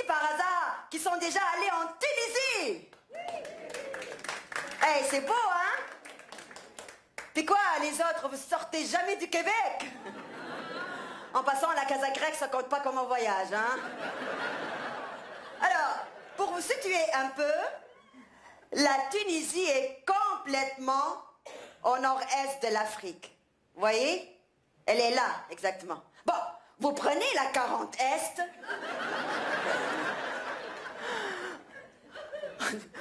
par hasard qui sont déjà allés en Tunisie? Eh, c'est beau, hein? Puis quoi, les autres, vous sortez jamais du Québec? En passant, la Casa Grecque, ça compte pas comme un voyage, hein? Alors, pour vous situer un peu, la Tunisie est complètement au nord-est de l'Afrique. Vous voyez? Elle est là, exactement. Bon, vous prenez la 40 Est.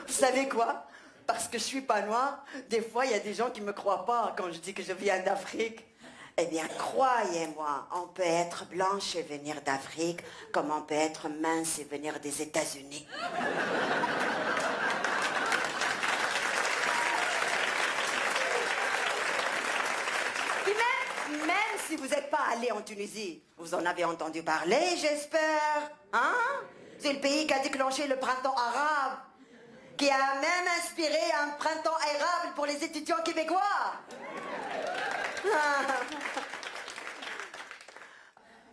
Vous savez quoi? Parce que je suis pas noire, des fois, il y a des gens qui me croient pas quand je dis que je viens d'Afrique. Eh bien, croyez-moi, on peut être blanche et venir d'Afrique, comme on peut être mince et venir des États-Unis. Puis même si vous n'êtes pas allé en Tunisie, vous en avez entendu parler, j'espère, hein? C'est le pays qui a déclenché le printemps arabe, qui a même inspiré un printemps érable pour les étudiants québécois.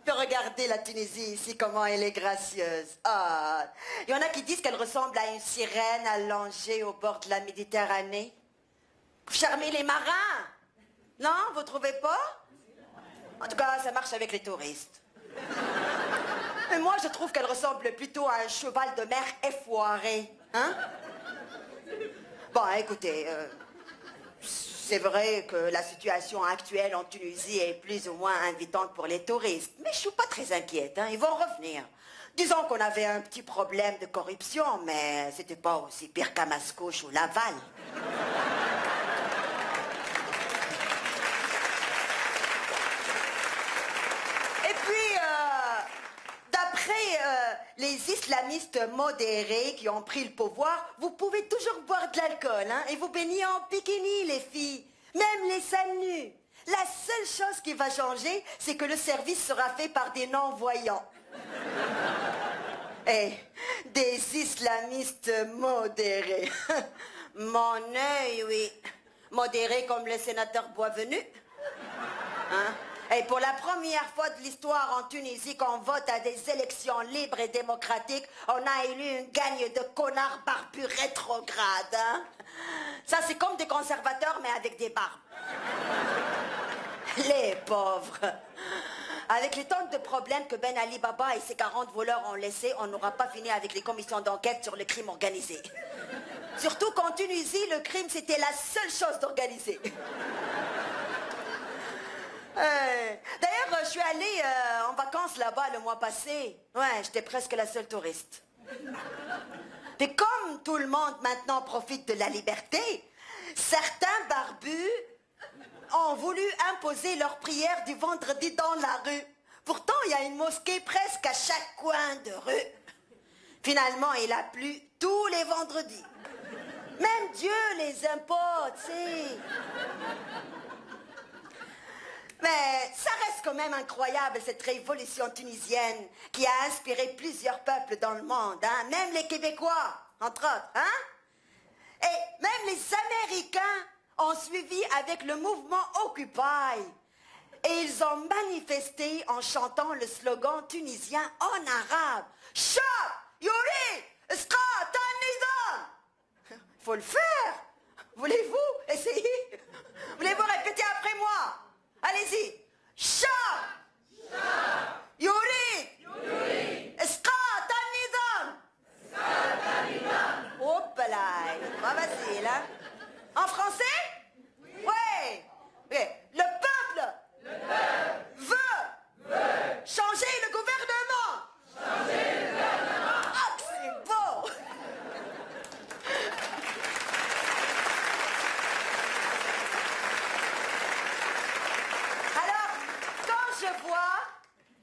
Puis regardez la Tunisie ici, comment elle est gracieuse. Ah, il y en a qui disent qu'elle ressemble à une sirène allongée au bord de la Méditerranée. Vous charmez les marins? Non, vous trouvez pas? En tout cas, ça marche avec les touristes. Mais moi, je trouve qu'elle ressemble plutôt à un cheval de mer effoiré. Hein? Bon, écoutez, c'est vrai que la situation actuelle en Tunisie est plus ou moins invitante pour les touristes. Mais je suis pas très inquiète, hein, ils vont revenir. Disons qu'on avait un petit problème de corruption, mais c'était pas aussi pire qu'à Mascouche ou Laval. Et puis, d'après les islamistes modérés qui ont pris le pouvoir, vous pouvez toujours boire de l'alcool, hein, et vous baigner en bikini, les filles, même les seins nus. La seule chose qui va changer, c'est que le service sera fait par des non-voyants. Eh, des islamistes modérés. Mon œil, oui. Modéré comme le sénateur Boisvenu. Hein? Et pour la première fois de l'histoire en Tunisie, qu'on vote à des élections libres et démocratiques, on a élu une gagne de connards barbus rétrogrades. Hein? Ça, c'est comme des conservateurs, mais avec des barbes. Les pauvres. Avec les tonnes de problèmes que Ben Ali Baba et ses 40 voleurs ont laissés, on n'aura pas fini avec les commissions d'enquête sur le crime organisé. Surtout qu'en Tunisie, le crime, c'était la seule chose d'organisé. D'ailleurs, je suis allée en vacances là-bas le mois passé. Ouais, j'étais presque la seule touriste. Et comme tout le monde maintenant profite de la liberté, certains barbus ont voulu imposer leur prière du vendredi dans la rue. Pourtant, il y a une mosquée presque à chaque coin de rue. Finalement, il a plu tous les vendredis. Même Dieu les importe, tu sais. Mais ça reste quand même incroyable, cette révolution tunisienne qui a inspiré plusieurs peuples dans le monde, hein? Même les Québécois, entre autres, hein? Et même les Américains ont suivi avec le mouvement Occupy. Et ils ont manifesté en chantant le slogan tunisien en arabe. Chab, Yuri, Ska, Tanizan. Faut le faire. Voulez-vous essayer? Voulez-vous répéter après moi? Allez-y. Chab, Yuri, Ska, Tanizan. Hop là, pas facile, hein? En français? Oui. Ouais. Okay. Le peuple veut changer le gouvernement. Ah, c'est beau. Alors, quand je vois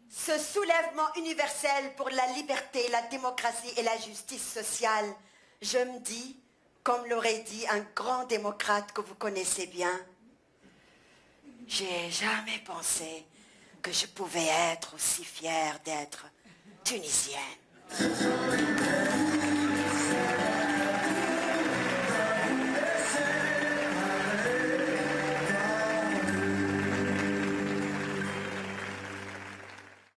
ce soulèvement universel pour la liberté, la démocratie et la justice sociale, je me dis, comme l'aurait dit un grand démocrate que vous connaissez bien, j'ai jamais pensé que je pouvais être aussi fière d'être tunisienne.